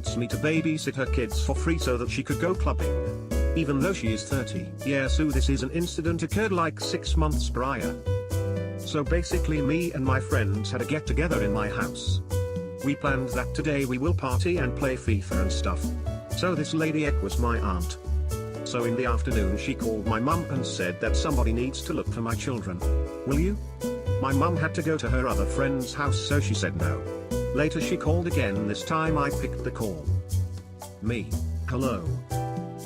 wants me to babysit her kids for free so that she could go clubbing. Even though she is 30. Yeah, so this is an incident occurred like 6 months prior. So basically me and my friends had a get together in my house. We planned that today we will party and play FIFA and stuff. So this lady Ek was my aunt. So in the afternoon she called my mum and said that somebody needs to look for my children. Will you? My mum had to go to her other friend's house, so she said no. Later she called again, this time I picked the call. Me. Hello.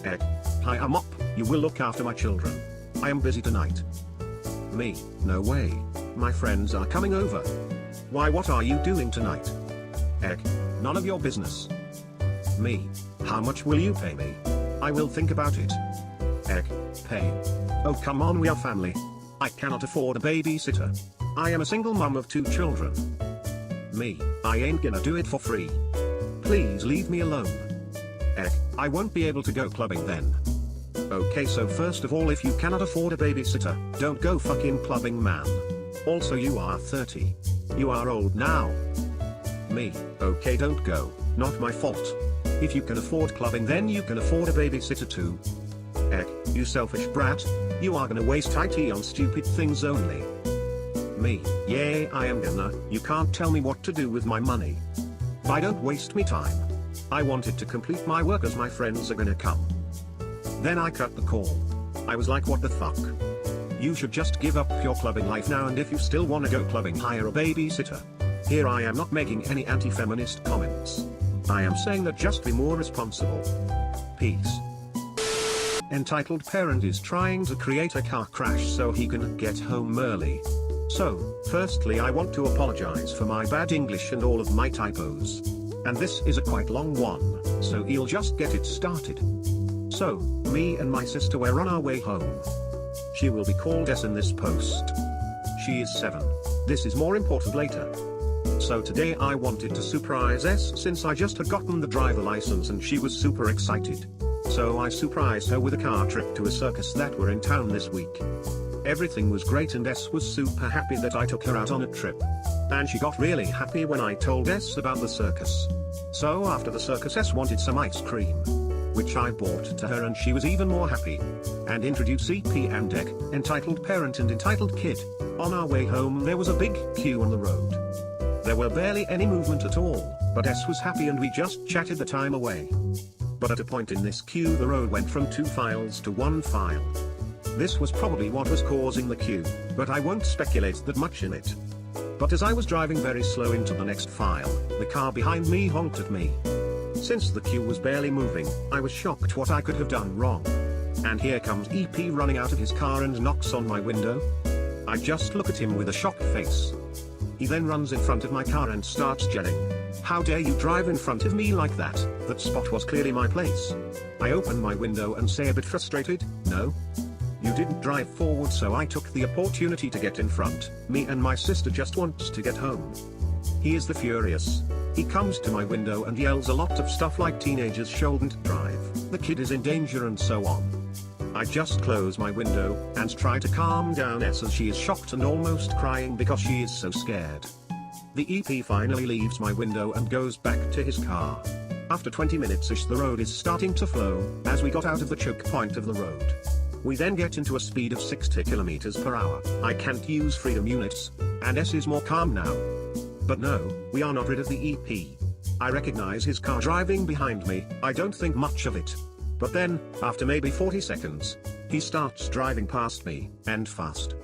Ek. Hi, I'm up. You will look after my children. I am busy tonight. Me. No way. My friends are coming over. Why, what are you doing tonight? Ek. None of your business. Me. How much will you pay me? I will think about it. Ek. Pay. Oh come on, we are family. I cannot afford a babysitter. I am a single mum of 2 children. Me. I ain't gonna do it for free. Please leave me alone. Ek. I won't be able to go clubbing then. Okay, so first of all, if you cannot afford a babysitter, don't go fucking clubbing, man. Also, you are 30. You are old now. Me. Okay, don't go. Not my fault. If you can afford clubbing, then you can afford a babysitter too. Ek. You selfish brat. You are gonna waste IT on stupid things only. Me. Yeah, I am gonna. You can't tell me what to do with my money. Why don't waste me time? I wanted to complete my work as my friends are gonna come. Then I cut the call. I was like, what the fuck? You should just give up your clubbing life now, and if you still wanna go clubbing, hire a babysitter. Here I am not making any anti-feminist comments. I am saying that just be more responsible. Peace. Entitled Parent is trying to create a car crash so he can get home early. So, firstly I want to apologize for my bad English and all of my typos. And this is a quite long one, so you'll just get it started. So, me and my sister were on our way home. She will be called S in this post. She is 7. This is more important later. So today I wanted to surprise S since I just had gotten the driver license and she was super excited. So I surprised her with a car trip to a circus that were in town this week. Everything was great and S was super happy that I took her out on a trip. And she got really happy when I told S about the circus. So after the circus, S wanted some ice cream, which I bought to her, and she was even more happy. And introduce EP and Ek, Entitled Parent and Entitled Kid. On our way home there was a big queue on the road. There were barely any movement at all, but S was happy and we just chatted the time away. But at a point in this queue the road went from 2 files to 1 file. This was probably what was causing the queue, but I won't speculate that much in it. But as I was driving very slow into the next file, the car behind me honked at me. Since the queue was barely moving, I was shocked what I could have done wrong. And here comes EP running out of his car and knocks on my window. I just look at him with a shocked face. He then runs in front of my car and starts yelling, "How dare you drive in front of me like that? That spot was clearly my place." I open my window and say a bit frustrated, "No. You didn't drive forward, so I took the opportunity to get in front. Me and my sister just wants to get home." He is the furious. He comes to my window and yells a lot of stuff like teenagers shouldn't drive, the kid is in danger and so on. I just close my window and try to calm down S as she is shocked and almost crying because she is so scared. The EP finally leaves my window and goes back to his car. After 20 minutes-ish the road is starting to flow, as we got out of the choke point of the road. We then get into a speed of 60 km/h. I can't use freedom units, and S is more calm now. But no, we are not rid of the EP. I recognize his car driving behind me. I don't think much of it. But then, after maybe 40 seconds, he starts driving past me, and fast.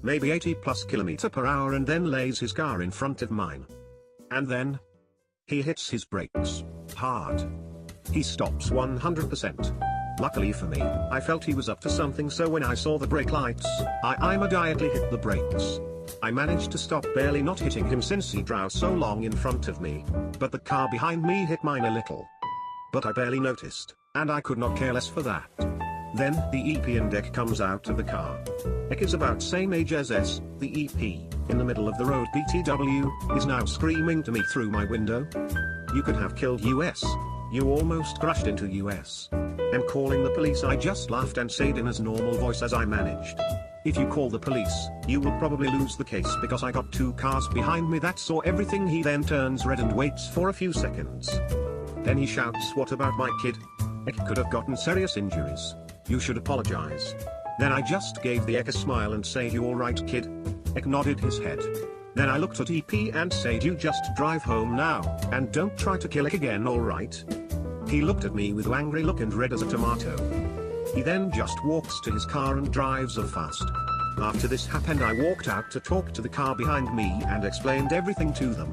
Maybe 80+ km/h, and then lays his car in front of mine. And then, he hits his brakes. Hard. He stops 100%. Luckily for me, I felt he was up to something, so when I saw the brake lights, I immediately hit the brakes. I managed to stop, barely not hitting him since he drove so long in front of me. But the car behind me hit mine a little. But I barely noticed, and I could not care less for that. Then, the EP and Ek comes out of the car. Ek is about same age as S, the EP, in the middle of the road. BTW, is now screaming to me through my window. "You could have killed US. You almost crashed into US. I'm calling the police." I just laughed and said in as normal voice as I managed, "If you call the police, you will probably lose the case because I got 2 cars behind me that saw everything." He then turns red and waits for a few seconds. Then he shouts, "What about my kid? Ek could have gotten serious injuries. You should apologize." Then I just gave the Ek a smile and said, "You alright, kid?" Ek nodded his head. Then I looked at EP and said, "You just drive home now, and don't try to kill Ek again, alright?" He looked at me with an angry look and red as a tomato. He then just walks to his car and drives off fast. After this happened, I walked out to talk to the car behind me and explained everything to them.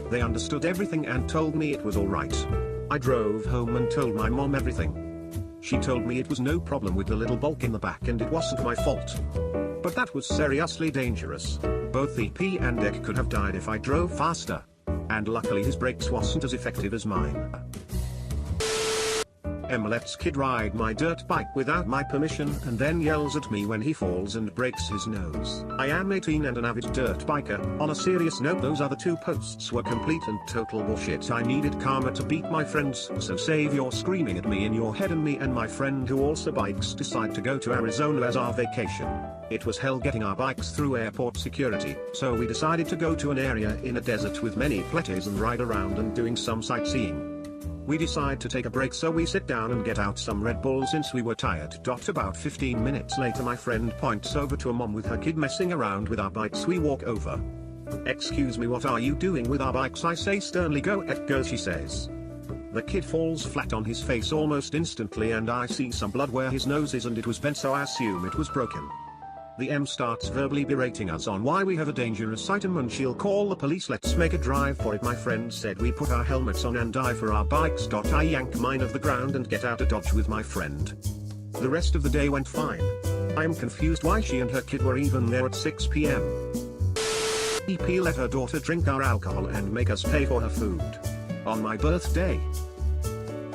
They understood everything and told me it was alright. I drove home and told my mom everything. She told me it was no problem with the little bulk in the back and it wasn't my fault. But that was seriously dangerous. Both EP and Ek could have died if I drove faster. And luckily his brakes wasn't as effective as mine. M lets kid ride my dirt bike without my permission and then yells at me when he falls and breaks his nose. I am 18 and an avid dirt biker. On a serious note, those other 2 posts were complete and total bullshit. I needed karma to beat my friends, so save your screaming at me in your head. And me and my friend who also bikes decide to go to Arizona as our vacation. It was hell getting our bikes through airport security, so we decided to go to an area in a desert with many plateaus and ride around and doing some sightseeing. We decide to take a break, so we sit down and get out some Red Bull since we were tired. About 15 minutes later, my friend points over to a mom with her kid messing around with our bikes. We walk over. "Excuse me, what are you doing with our bikes?" I say sternly. "Go, Ek, go," she says. The kid falls flat on his face almost instantly and I see some blood where his nose is and it was bent, so I assume it was broken. The M starts verbally berating us on why we have a dangerous item and she'll call the police. "Let's make a drive for it," my friend said. We put our helmets on and dive for our bikes. I yank mine off the ground and get out of Dodge with my friend. The rest of the day went fine. I am confused why she and her kid were even there at 6 p.m. EP let her daughter drink our alcohol and make us pay for her food. On my birthday.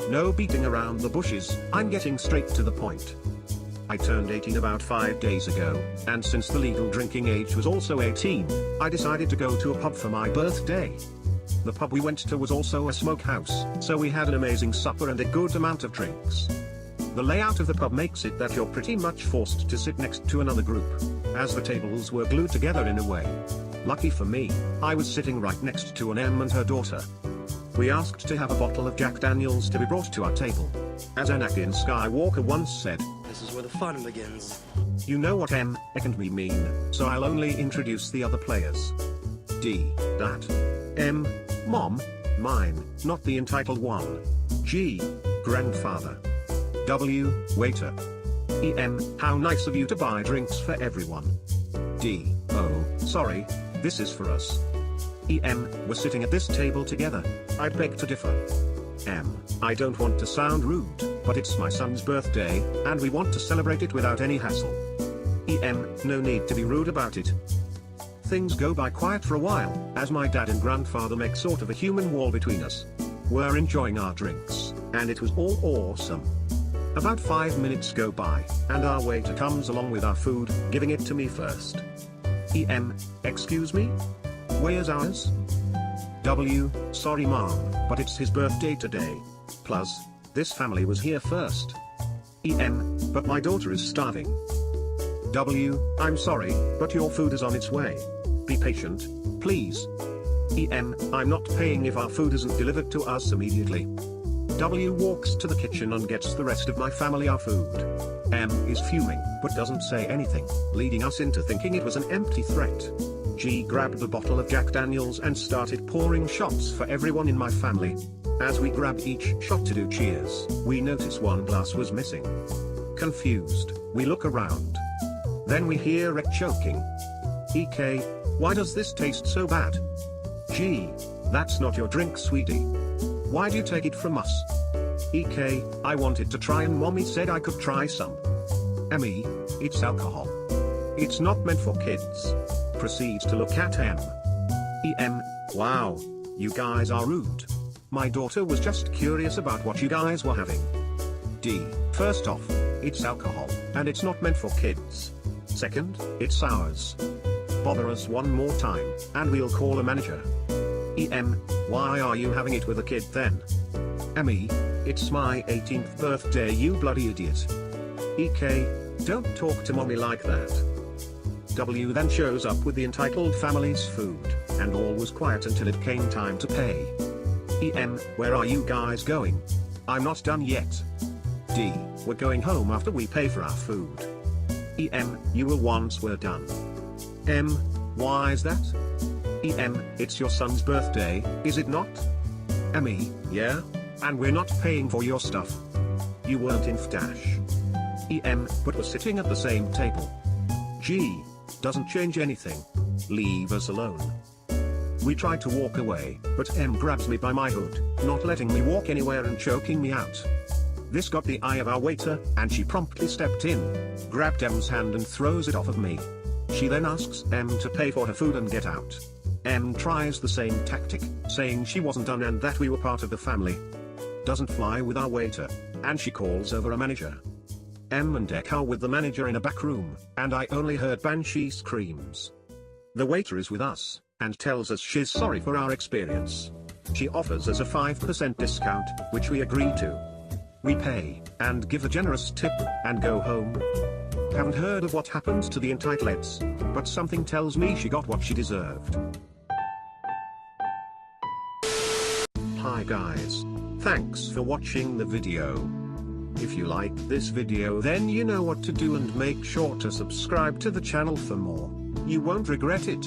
No beating around the bushes, I'm getting straight to the point. I turned 18 about 5 days ago, and since the legal drinking age was also 18, I decided to go to a pub for my birthday. The pub we went to was also a smokehouse, so we had an amazing supper and a good amount of drinks. The layout of the pub makes it that you're pretty much forced to sit next to another group, as the tables were glued together in a way. Lucky for me, I was sitting right next to an M and her daughter. We asked to have a bottle of Jack Daniels to be brought to our table. As Anakin Skywalker once said, "This is where the fun begins." You know what M, Ek and me mean, so I'll only introduce the other players. D. Dad. M. Mom. Mine, not the entitled one. G. Grandfather. W. Waiter. EM. How nice of you to buy drinks for everyone. D. Oh, sorry, this is for us. EM. We're sitting at this table together. I beg to differ. M. I don't want to sound rude, but it's my son's birthday, and we want to celebrate it without any hassle. EM. No need to be rude about it. Things go by quiet for a while, as my dad and grandfather make sort of a human wall between us. We're enjoying our drinks, and it was all awesome. About 5 minutes go by, and our waiter comes along with our food, giving it to me first. EM. Excuse me? Where's ours? W. Sorry mom, but it's his birthday today. Plus, this family was here first. EM. But my daughter is starving. W. I'm sorry, but your food is on its way. Be patient, please. EM. I'm not paying if our food isn't delivered to us immediately. W walks to the kitchen and gets the rest of my family our food. M is fuming, but doesn't say anything, leading us into thinking it was an empty threat. G grabbed the bottle of Jack Daniels and started pouring shots for everyone in my family. As we grab each shot to do cheers, we notice one glass was missing. Confused, we look around. Then we hear Ek choking. EK, why does this taste so bad? G, that's not your drink, sweetie. Why'd you take it from us? EK, I wanted to try and mommy said I could try some. ME, it's alcohol. It's not meant for kids. Proceeds to look at M. EM, wow, you guys are rude. My daughter was just curious about what you guys were having. D, first off, it's alcohol, and it's not meant for kids. Second, it's ours. Bother us one more time, and we'll call a manager. EM, why are you having it with a kid then? ME, it's my 18th birthday, you bloody idiot. EK, don't talk to mommy like that. W then shows up with the entitled family's food, and all was quiet until it came time to pay. Where are you guys going? I'm not done yet. D. We're going home after we pay for our food. You will once we're done. M. Why is that? It's your son's birthday, is it not? Me, yeah? And we're not paying for your stuff. You weren't in Dash. But we're sitting at the same table. G. Doesn't change anything. Leave us alone. We tried to walk away, but M grabs me by my hood, not letting me walk anywhere and choking me out. This got the eye of our waiter, and she promptly stepped in, grabbed M's hand and throws it off of me. She then asks M to pay for her food and get out. M tries the same tactic, saying she wasn't done and that we were part of the family. Doesn't fly with our waiter, and she calls over a manager. M and Ek are with the manager in a back room, and I only heard banshee screams. The waiter is with us, and tells us she's sorry for our experience. She offers us a 5% discount, which we agree to. We pay, and give a generous tip, and go home. Haven't heard of what happened to the Entitleds, but something tells me she got what she deserved. Hi guys. Thanks for watching the video. If you like this video then you know what to do and make sure to subscribe to the channel for more. You won't regret it.